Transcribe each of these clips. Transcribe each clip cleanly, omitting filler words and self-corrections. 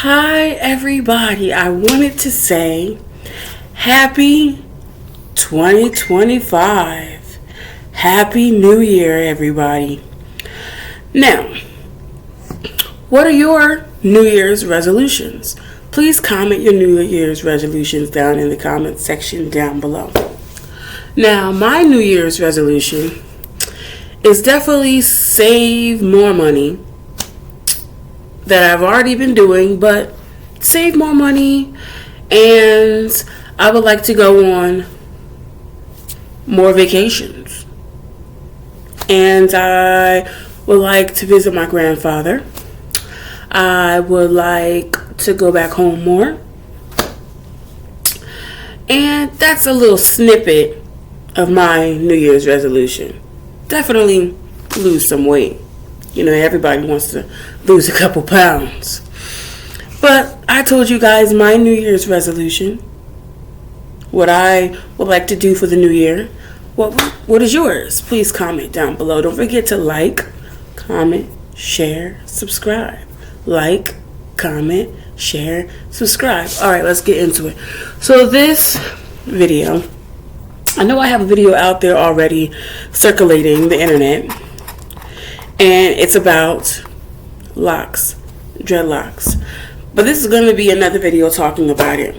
Hi, everybody. I wanted to say happy 2025. Happy New Year, everybody. Now, what are your New Year's resolutions? Please comment your New Year's resolutions down in the comment section down below. Now, my New Year's resolution is definitely save more money that I've already been doing, but save more money, and I would like to go on more vacations. And I would like to visit my grandfather. I would like to go back home more. And that's a little snippet of my New Year's resolution. Definitely lose some weight. You know, everybody wants to lose a couple pounds. But I told you guys my New Year's resolution. What I would like to do for the new year. What is yours? Please comment down below. Don't forget to like, comment, share, subscribe. Like, comment, share, subscribe. Alright, let's get into it. So this video, I know I have a video out there already circulating the internet. And it's about locks, dreadlocks. But this is going to be another video talking about it.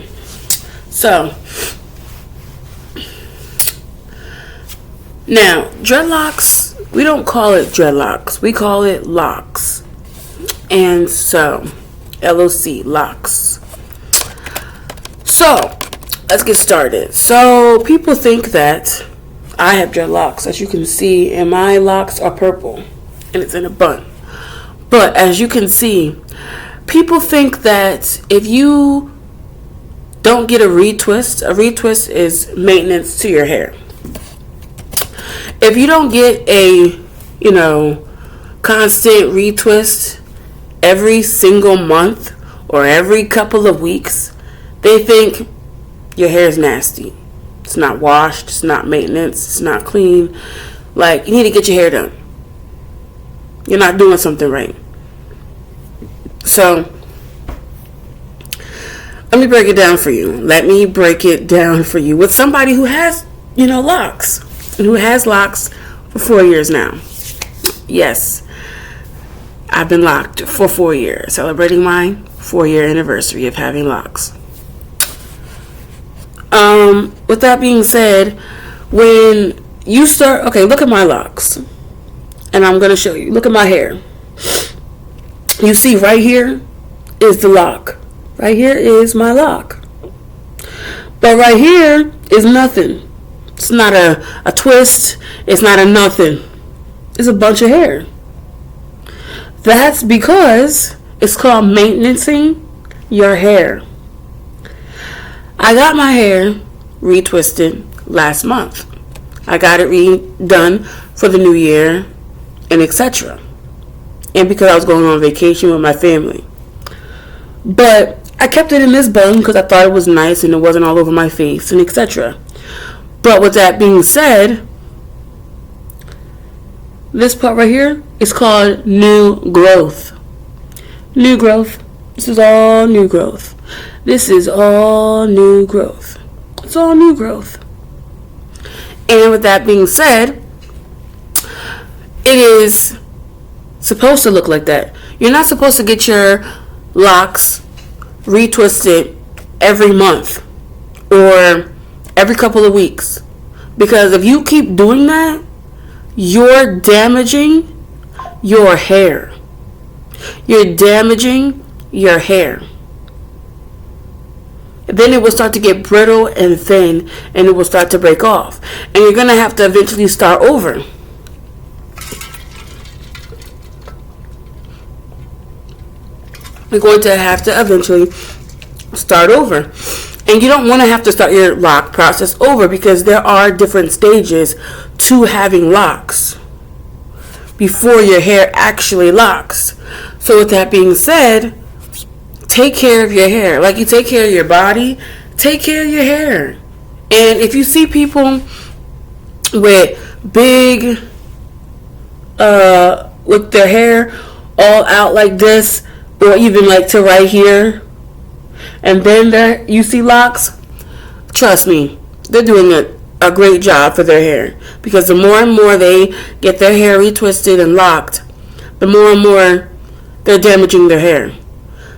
So, now, dreadlocks, we don't call it dreadlocks. We call it locks. And so, LOC, locks. So, let's get started. So, people think that I have dreadlocks. As you can see, and my locks are purple. And it's in a bun. But as you can see, people think that if you don't get a retwist is maintenance to your hair. If you don't get a, constant retwist every single month or every couple of weeks, they think your hair is nasty. It's not washed, it's not maintenance, it's not clean. Like, you need to get your hair done. You're not doing something right. So, let me break it down for you. Let me break it down for you with somebody who has, locks. And who has locks for 4 years now. Yes. I've been locked for 4 years. Celebrating my 4-year anniversary of having locks. With that being said, when you start... Okay, look at my locks. And I'm going to show you. Look at my hair. You see right here is the lock. Right here is my lock. But right here is nothing. It's not a twist. It's not a nothing. It's a bunch of hair. That's because it's called maintaining your hair. I got my hair retwisted last month. I got it redone for the new year. And etc. And because I was going on vacation with my family. But I kept it in this bun because I thought it was nice and it wasn't all over my face and etc. But with that being said, this part right here is called new growth. New growth. This is all new growth. This is all new growth. It's all new growth. And with that being said, it is supposed to look like that. You're not supposed to get your locks retwisted every month or every couple of weeks. Because if you keep doing that, you're damaging your hair. You're damaging your hair. Then it will start to get brittle and thin and it will start to break off. And you're going to have to eventually start over. You're going to have to eventually start over. And you don't want to have to start your lock process over because there are different stages to having locks before your hair actually locks. So with that being said, take care of your hair. Like you take care of your body, take care of your hair. And if you see people with big, with their hair all out like this, or even like to right here, and then there you see locks, trust me, they're doing a great job for their hair, because the more and more they get their hair retwisted and locked, the more and more they're damaging their hair.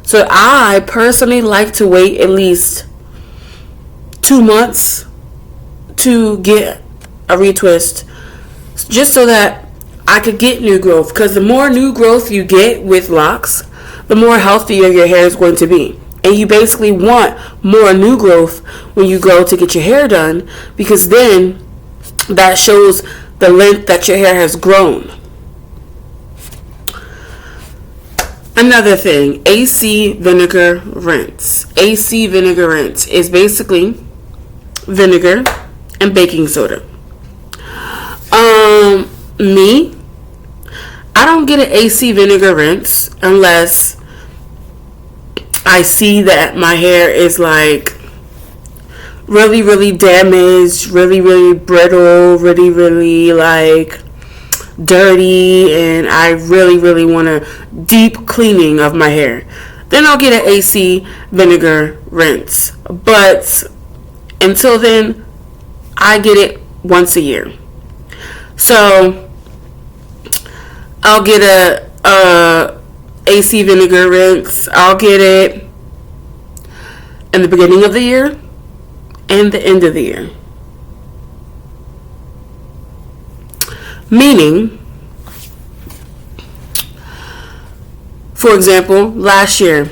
So I personally like to wait at least 2 months to get a retwist, just so that I could get new growth, because the more new growth you get with locks, the more healthier your hair is going to be. And you basically want more new growth when you go to get your hair done, because then that shows the length that your hair has grown. Another thing, AC vinegar rinse. AC vinegar rinse is basically vinegar and baking soda. Me, I don't get an AC vinegar rinse unless I see that my hair is like really, really damaged, really, really brittle, really, really like dirty, and I really, really want a deep cleaning of my hair. Then I'll get an AC vinegar rinse. But until then, I get it once a year. So I'll get a AC vinegar rinse. I'll get it in the beginning of the year and the end of the year. Meaning, for example, last year,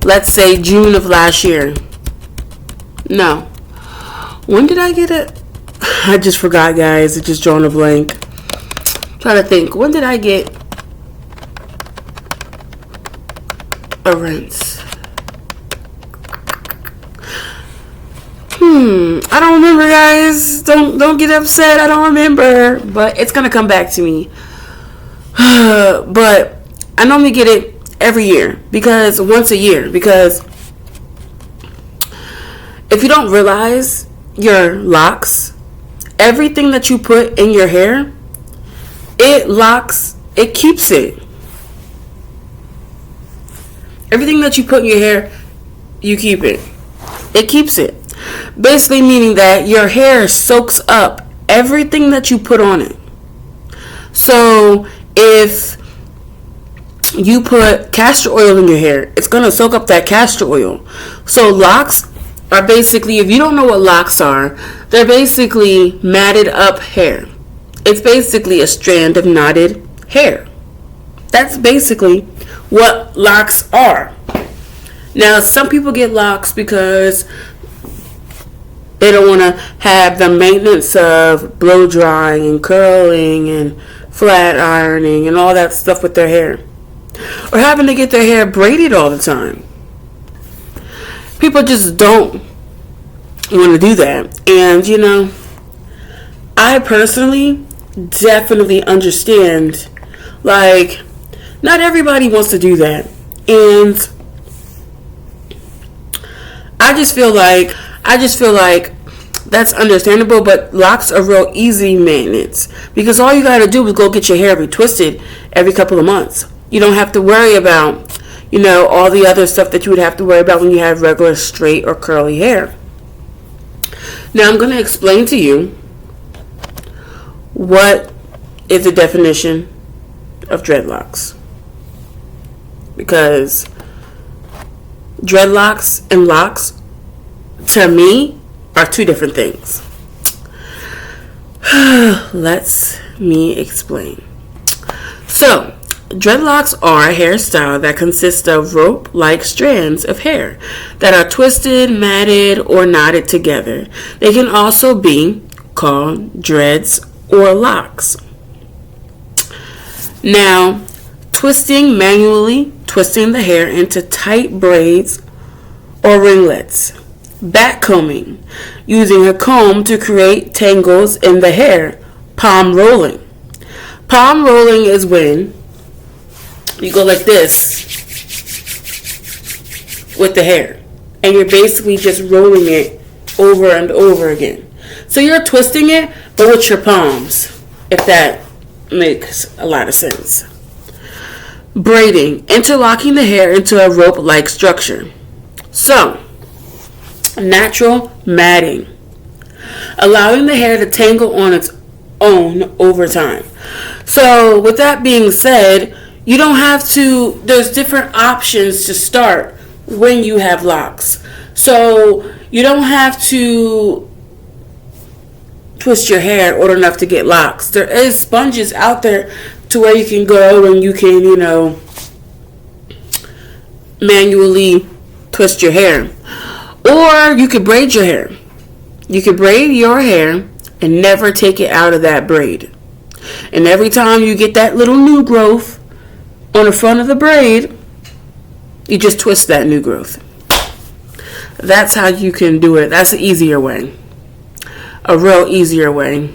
let's say June of last year. No. When did I get it? I just forgot, guys. It just drawn a blank. Trying to think. When did I get a rinse? I don't remember, guys. Don't get upset. I don't remember. But it's gonna come back to me. But I normally get it every year, because once a year, because if you don't realize your locks, everything that you put in your hair, it locks, it keeps it. Everything that you put in your hair, you keep it. It keeps it. Basically meaning that your hair soaks up everything that you put on it. So if you put castor oil in your hair, it's going to soak up that castor oil. So locks are basically, if you don't know what locks are, they're basically matted up hair. It's basically a strand of knotted hair. That's basically what locks are. Now, some people get locks because they don't want to have the maintenance of blow drying and curling and flat ironing and all that stuff with their hair, or having to get their hair braided all the time. People just don't want to do that. And you know, I personally definitely understand, like, not everybody wants to do that. And I just feel like that's understandable, but locks are real easy maintenance, because all you gotta do is go get your hair retwisted every couple of months. You don't have to worry about, you know, all the other stuff that you would have to worry about when you have regular straight or curly hair. Now I'm going to explain to you what is the definition of dreadlocks, because dreadlocks and locks, to me, are two different things. Let me explain. So, dreadlocks are a hairstyle that consists of rope-like strands of hair that are twisted, matted, or knotted together. They can also be called dreads or locks. Now, manually twisting the hair into tight braids or ringlets. Backcombing, using a comb to create tangles in the hair. Palm rolling. Palm rolling is when you go like this with the hair, and you're basically just rolling it over and over again. So you're twisting it, but with your palms, if that makes a lot of sense. Braiding, interlocking the hair into a rope-like structure. So, natural matting, allowing the hair to tangle on its own over time. So, with that being said, you don't have to, there's different options to start when you have locks. So, you don't have to twist your hair in order enough to get locks. There is sponges out there to where you can go and you can, manually twist your hair. Or you could braid your hair. You could braid your hair and never take it out of that braid. And every time you get that little new growth on the front of the braid, you just twist that new growth. That's how you can do it. That's an easier way. A real easier way.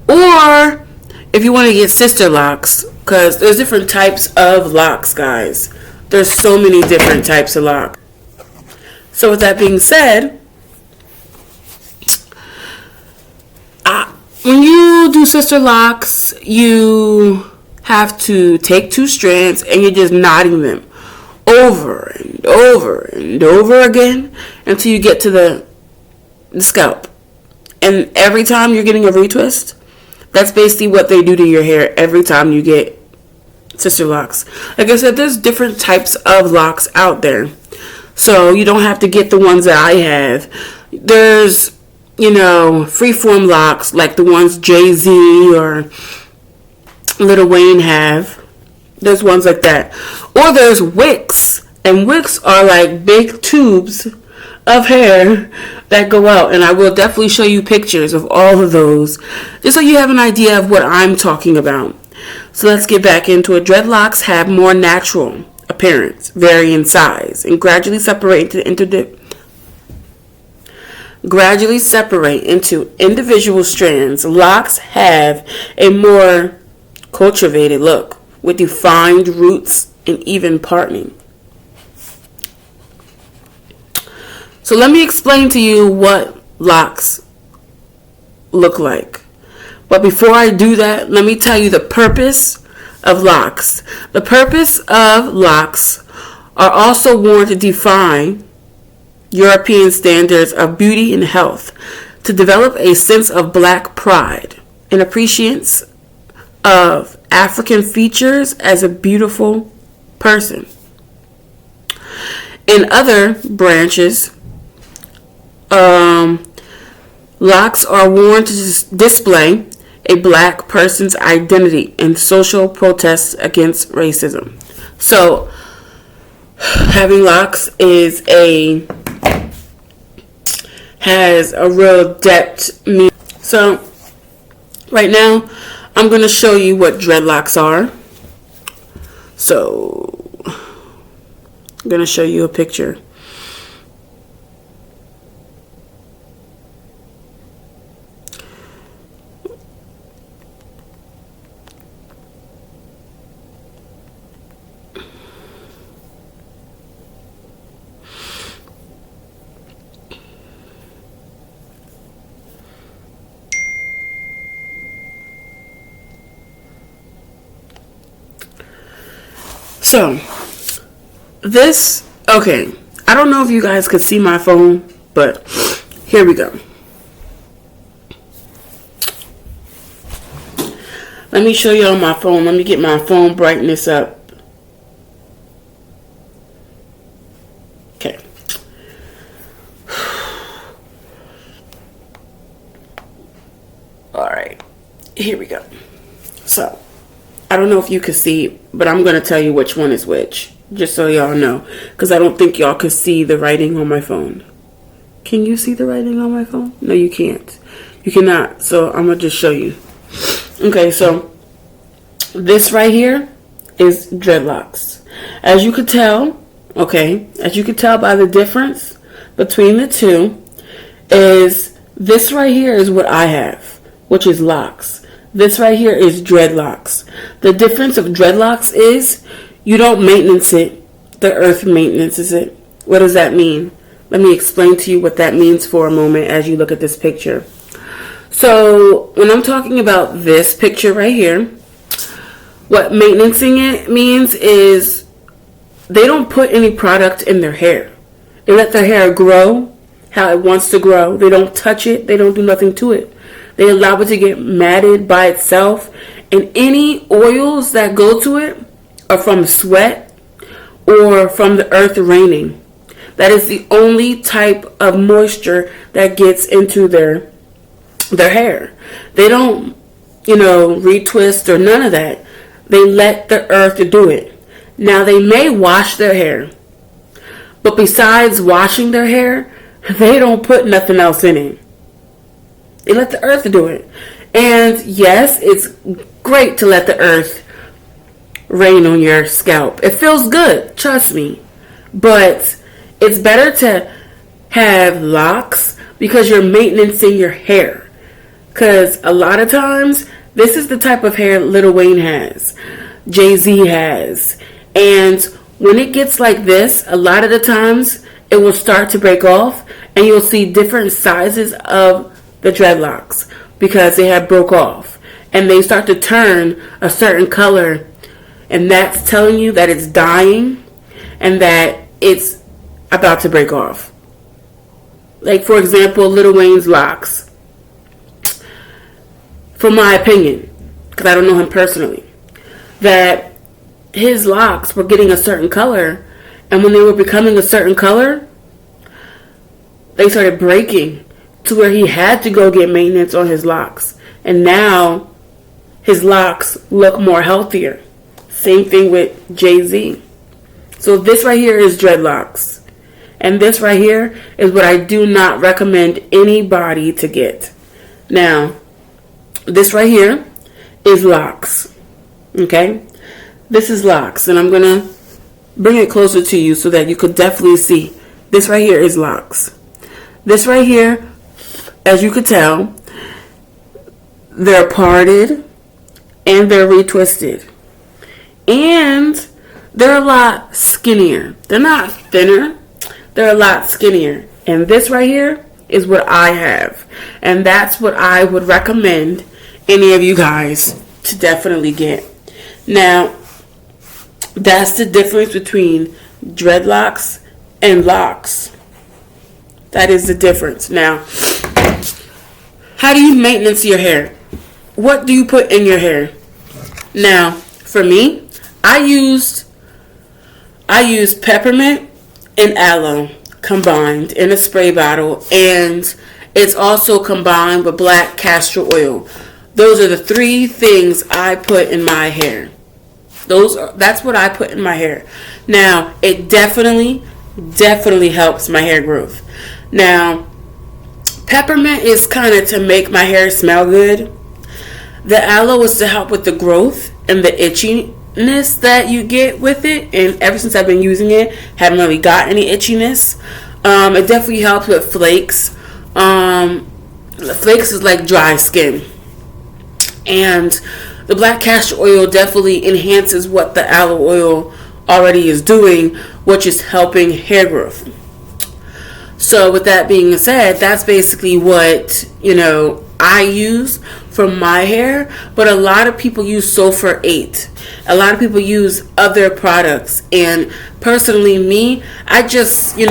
Or if you want to get sister locks, because there's different types of locks, guys. There's so many different types of locks. So with that being said, when you do sister locks, you have to take 2 strands and you're just knotting them over and over and over again until you get to the scalp. And every time you're getting a retwist, that's basically what they do to your hair every time you get sister locks. Like I said, there's different types of locks out there. So you don't have to get the ones that I have. There's, freeform locks like the ones Jay-Z or Lil Wayne have. There's ones like that. Or there's wicks. And wicks are like big tubes of hair that go out. And I will definitely show you pictures of all of those, just so you have an idea of what I'm talking about. So let's get back into it. Dreadlocks have more natural appearance, vary in size, and gradually separate into individual strands. Locks have a more cultivated look with defined roots and even parting. So let me explain to you what locks look like. But before I do that, let me tell you the purpose of locks. The purpose of locks are also worn to define European standards of beauty and health, to develop a sense of black pride and appreciance of African features as a beautiful person. In other branches, locks are worn to display a black person's identity and social protests against racism. So, having locks has a real depth. So, right now, I'm going to show you what dreadlocks are. So, I'm going to show you a picture. So, I don't know if you guys could see my phone, but here we go. Let me show you on my phone. Let me get my phone brightness up. Okay. Alright. Here we go. So, I don't know if you can see, but I'm going to tell you which one is which, just so y'all know, because I don't think y'all can see the writing on my phone. Can you see the writing on my phone? No, you can't. You cannot, so I'm going to just show you. Okay, so this right here is dreadlocks. As you could tell by the difference between the two, is this right here is what I have, which is locks. This right here is dreadlocks. The difference of dreadlocks is you don't maintenance it. The earth maintenances it. What does that mean? Let me explain to you what that means for a moment as you look at this picture. So when I'm talking about this picture right here, What maintaining it means is they don't put any product in their hair. They let their hair grow how it wants to grow. They don't touch it. They don't do nothing to it. They allow it to get matted by itself. And any oils that go to it are from sweat or from the earth raining. That is the only type of moisture that gets into their hair. They don't, retwist or none of that. They let the earth do it. Now they may wash their hair, but besides washing their hair, they don't put nothing else in it. They let the earth do it. And yes, it's great to let the earth rain on your scalp. It feels good, trust me. But it's better to have locks because you're maintaining your hair. Because a lot of times, this is the type of hair Lil Wayne has, Jay-Z has. And when it gets like this, a lot of the times, it will start to break off. And you'll see different sizes of the dreadlocks because they have broke off. And they start to turn a certain color. And that's telling you that it's dying and that it's about to break off. Like, for example, Lil Wayne's locks. For my opinion, because I don't know him personally, that his locks were getting a certain color, and when they were becoming a certain color, they started breaking to where he had to go get maintenance on his locks. And now his locks look more healthier. Same thing with Jay-Z. So this right here is dreadlocks. And this right here is what I do not recommend anybody to get. Now, this right here is locks. Okay? This is locks. And I'm going to bring it closer to you so that you could definitely see. This right here is locks. This right here, as you could tell, they're parted and they're retwisted. And they're a lot skinnier. They're not thinner. They're a lot skinnier. And this right here is what I have. And that's what I would recommend any of you guys to definitely get. Now, that's the difference between dreadlocks and locks. That is the difference. Now, how do you maintenance your hair? What do you put in your hair? Now, for me, I use peppermint and aloe combined in a spray bottle, and it's also combined with black castor oil. Those are the three things I put in my hair. That's what I put in my hair. Now, it definitely helps my hair growth. Now, peppermint is kind of to make my hair smell good. The aloe is to help with the growth and the itchiness that you get with it. And ever since I've been using it, haven't really got any itchiness. It definitely helps with flakes. Flakes is like dry skin. And the black castor oil definitely enhances what the aloe oil already is doing, which is helping hair growth. So with that being said, that's basically what, I use for my hair. But a lot of people use Sulfur 8. A lot of people use other products. And personally, me, I just, I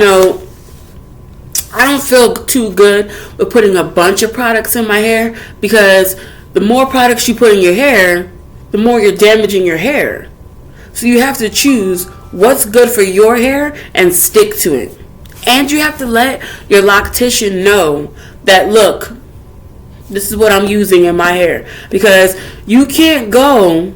don't feel too good with putting a bunch of products in my hair, because the more products you put in your hair, the more you're damaging your hair. So you have to choose what's good for your hair and stick to it. And you have to let your loctician know that, look, this is what I'm using in my hair. Because you can't go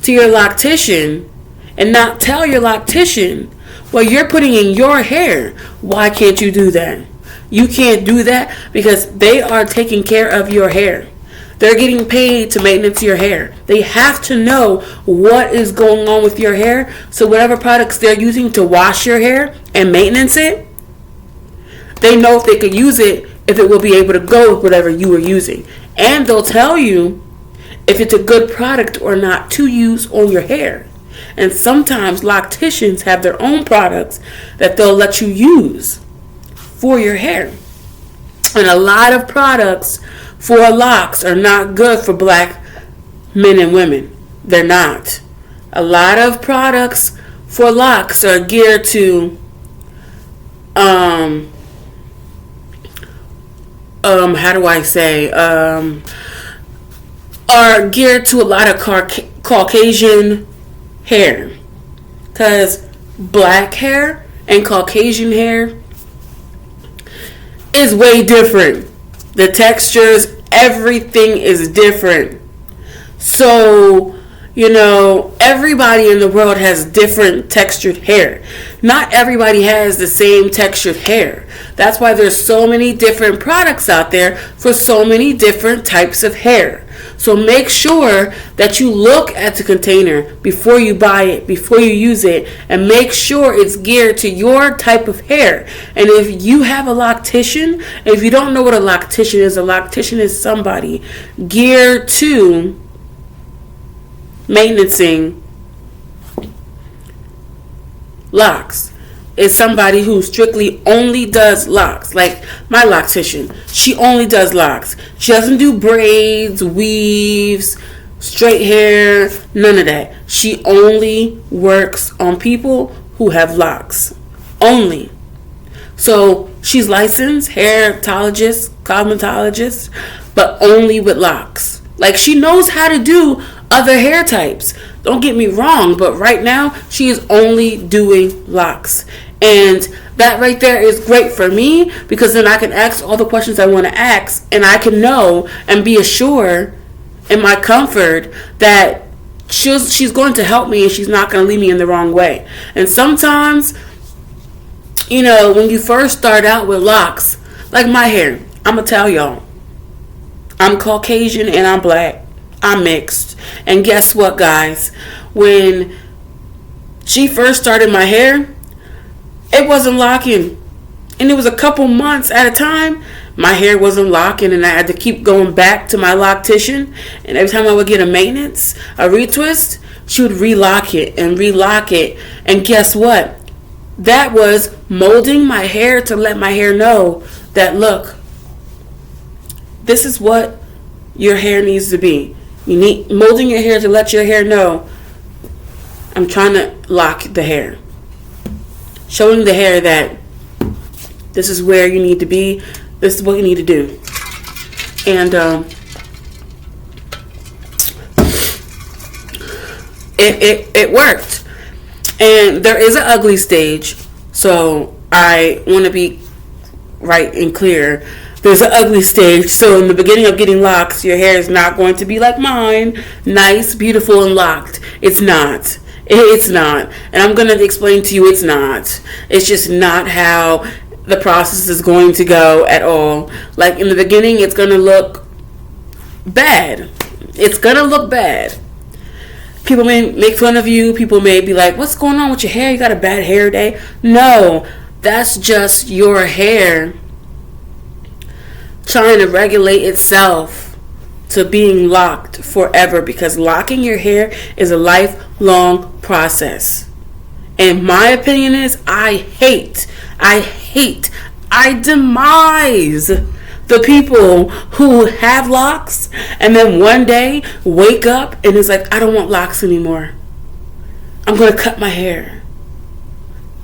to your loctician and not tell your loctician what you're putting in your hair. Why can't you do that? You can't do that because they are taking care of your hair. They're getting paid to maintenance your hair. They have to know what is going on with your hair. So whatever products they're using to wash your hair and maintenance it, they know if they could use it, if it will be able to go with whatever you are using. And they'll tell you if it's a good product or not to use on your hair. And sometimes locticians have their own products that they'll let you use for your hair. And a lot of products for locks are not good for black men and women. They're not. A lot of products for locks are geared to how do I say are geared to a lot of Caucasian hair, because black hair and Caucasian hair is way different. The textures, everything is different. So, everybody in the world has different textured hair. Not everybody has the same textured hair. That's why there's so many different products out there for so many different types of hair. So make sure that you look at the container before you buy it, before you use it, and make sure it's geared to your type of hair. And if you have a loctician, if you don't know what a loctician is somebody geared to maintaining locks. Is somebody who strictly only does locks. Like my loctician, she only does locks. She doesn't do braids, weaves, straight hair, none of that. She only works on people who have locks. Only. So she's licensed hairologist, cosmetologist, but only with locks. Like, she knows how to do other hair types. Don't get me wrong, but right now she is only doing locks. And that right there is great for me, because then I can ask all the questions I want to ask, and I can know and be assured in my comfort that she's going to help me and she's not going to lead me in the wrong way. And sometimes, when you first start out with locks, like my hair, I'm going to tell y'all, I'm Caucasian and I'm black. I'm mixed. And guess what, guys? When she first started my hair, it wasn't locking. And it was a couple months at a time, my hair wasn't locking, and I had to keep going back to my loctician. And every time I would get a maintenance, a retwist, she would relock it and relock it. And guess what? That was molding my hair to let my hair know that, look, this is what your hair needs to be. You need molding your hair to let your hair know, I'm trying to lock the hair. Showing the hair that this is where you need to be. This is what you need to do. And it worked. And there is an ugly stage. So I want to be right and clear. There's an ugly stage. So in the beginning of getting locks, your hair is not going to be like mine. Nice, beautiful, and locked. It's not. It's not. And I'm going to explain to you it's not. It's just not how the process is going to go at all. Like in the beginning, it's going to look bad. It's going to look bad. People may make fun of you. People may be like, what's going on with your hair? You got a bad hair day? No, that's just your hair trying to regulate itself to being locked forever, because locking your hair is a lifelong process. And my opinion is I demise the people who have locks and then one day wake up and it's like, I don't want locks anymore. I'm going to cut my hair.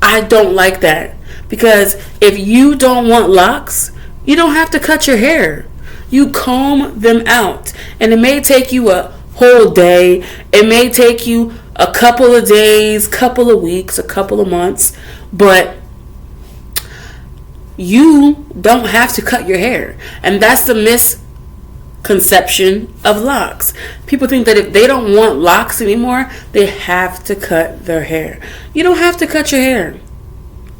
I don't like that, because if you don't want locks, you don't have to cut your hair. You comb them out. And it may take you a whole day. It may take you a couple of days, couple of weeks, a couple of months. But you don't have to cut your hair. And that's the misconception of locks. People think that if they don't want locks anymore, they have to cut their hair. You don't have to cut your hair.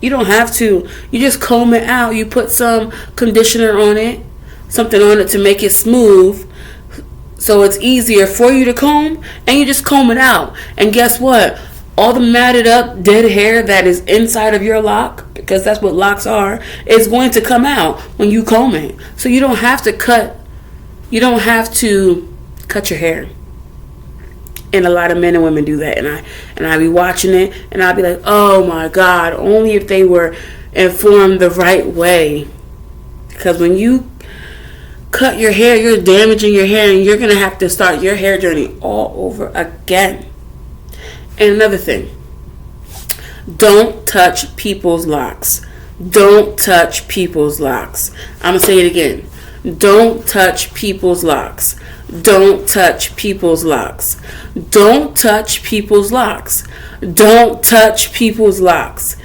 You don't have to. You just comb it out. You put some conditioner on it, something on it to make it smooth, so it's easier for you to comb, and you just comb it out. And guess what? All the matted up dead hair that is inside of your lock, because that's what locks are, is going to come out when you comb it. So you don't have to cut your hair. And a lot of men and women do that, and I be watching it, and I'll be like, oh my God, only if they were informed the right way. Because when you cut your hair, you're damaging your hair, and you're going to have to start your hair journey all over again. And another thing, don't touch people's locks. Don't touch people's locks. I'm going to say it again. Don't touch people's locks. Don't touch people's locks. Don't touch people's locks. Don't touch people's locks.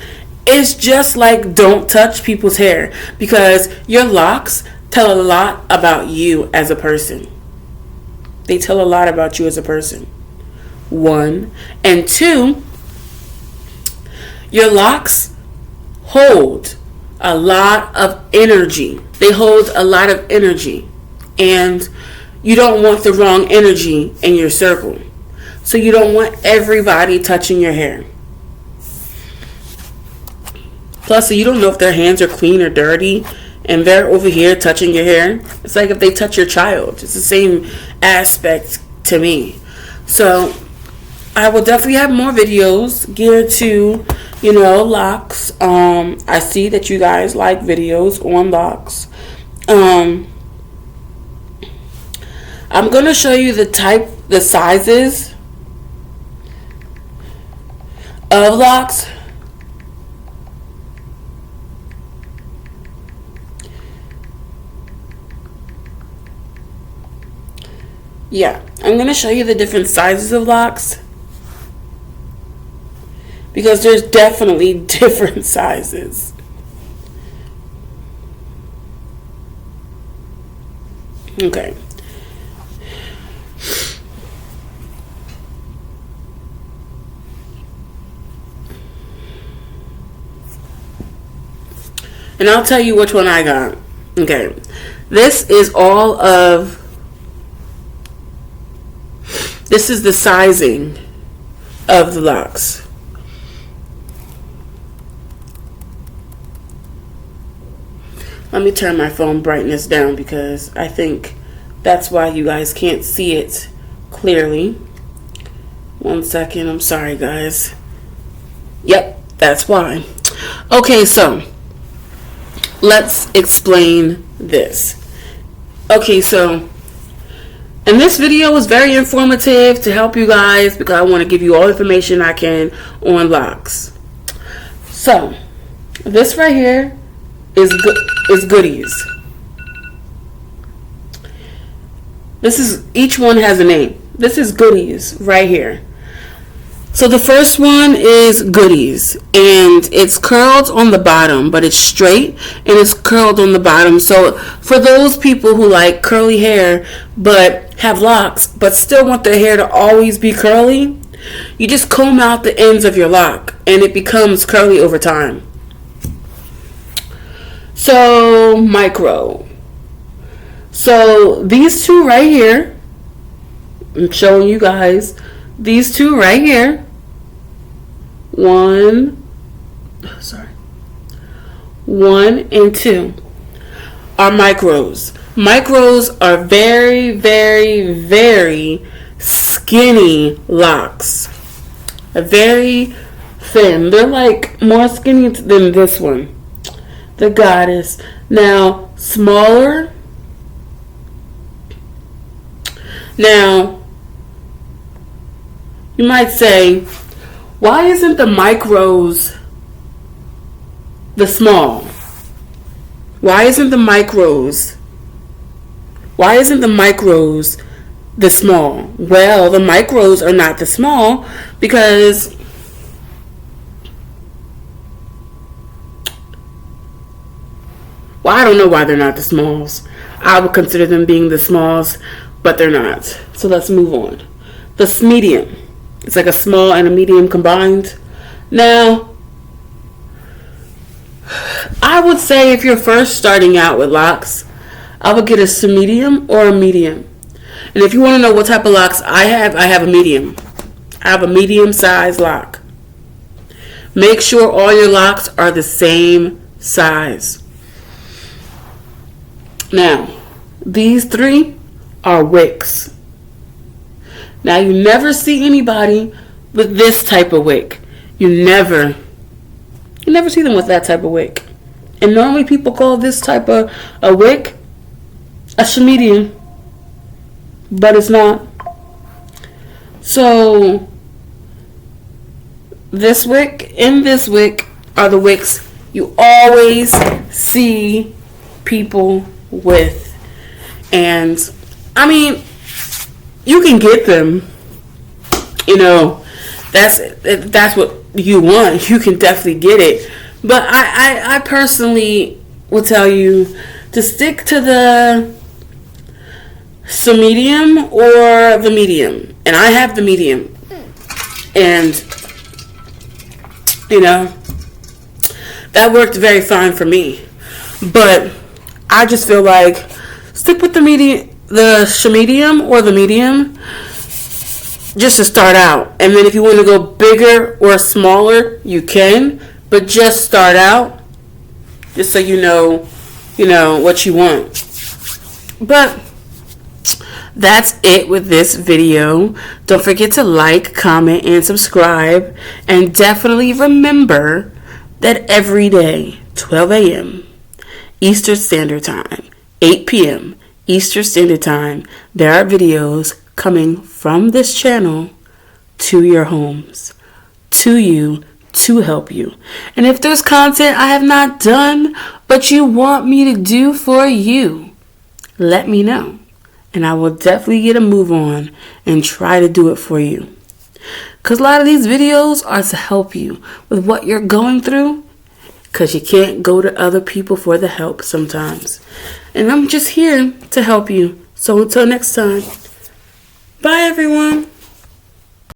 It's just like don't touch people's hair, because your locks tell a lot about you as a person. They tell a lot about you as a person. 1. And 2, your locks hold a lot of energy. They hold a lot of energy. And you don't want the wrong energy in your circle. So you don't want everybody touching your hair. Plus, you don't know if their hands are clean or dirty, and they're over here touching your hair. It's like if they touch your child. It's the same aspect to me. So I will definitely have more videos geared to, locks. I see that you guys like videos on locks. I'm going to show you the sizes of locks. Yeah, I'm going to show you the different sizes of locks, because there's definitely different sizes. Okay. And I'll tell you which one I got. Okay. This is the sizing of the locks. Let me turn my phone brightness down, because I think that's why you guys can't see it clearly. 1 second. I'm sorry, guys. Yep, that's why. Okay, so let's explain this. Okay, so and this video was very informative to help you guys, because I want to give you all the information I can on locks. So this right here is goodies. Each one has a name. This is goodies right here. So the first one is goodies, and it's curled on the bottom, but it's straight and it's curled on the bottom. So for those people who like curly hair but have locks but still want their hair to always be curly, you just comb out the ends of your lock and it becomes curly over time. So micro. So these two right here, I'm showing you guys these two right here. 1 and 2 are micros. Micros are very, very, very skinny locks. Very thin. They're like more skinny than this one, the Goddess. Now, smaller. Now, you might say, why isn't the micros the small? Why isn't the micros the small? Well, the micros are not the small because I don't know why they're not the smalls. I would consider them being the smalls, but they're not. So let's move on. The medium. It's like a small and a medium combined. Now, I would say if you're first starting out with locks, I would get a medium or a medium. And if you want to know what type of locks I have a medium. I have a medium size lock. Make sure all your locks are the same size. Now, these 3 are wicks. Now, you never see anybody with this type of wick. You never see them with that type of wick. And normally people call this type of a wick a shemedian, but it's not. So this wick, in this wick are the wicks you always see people with. And I mean, you can get them, you know, that's what you want. You can definitely get it. But I personally will tell you to stick to the medium or the medium. And I have the medium. And, you know, that worked very fine for me. But I just feel like stick with the medium or the medium just to start out. And then if you want to go bigger or smaller, you can. But just start out just so you know what you want. But that's it with this video. Don't forget to like, comment, and subscribe. And definitely remember that every day, 12 a.m. Eastern Standard Time, 8 p.m. Eastern Standard Time, there are videos coming from this channel to your homes, to you, to help you. And if there's content I have not done, but you want me to do for you, let me know. And I will definitely get a move on and try to do it for you. Because a lot of these videos are to help you with what you're going through. Because you can't go to other people for the help sometimes. And I'm just here to help you. So until next time, bye everyone.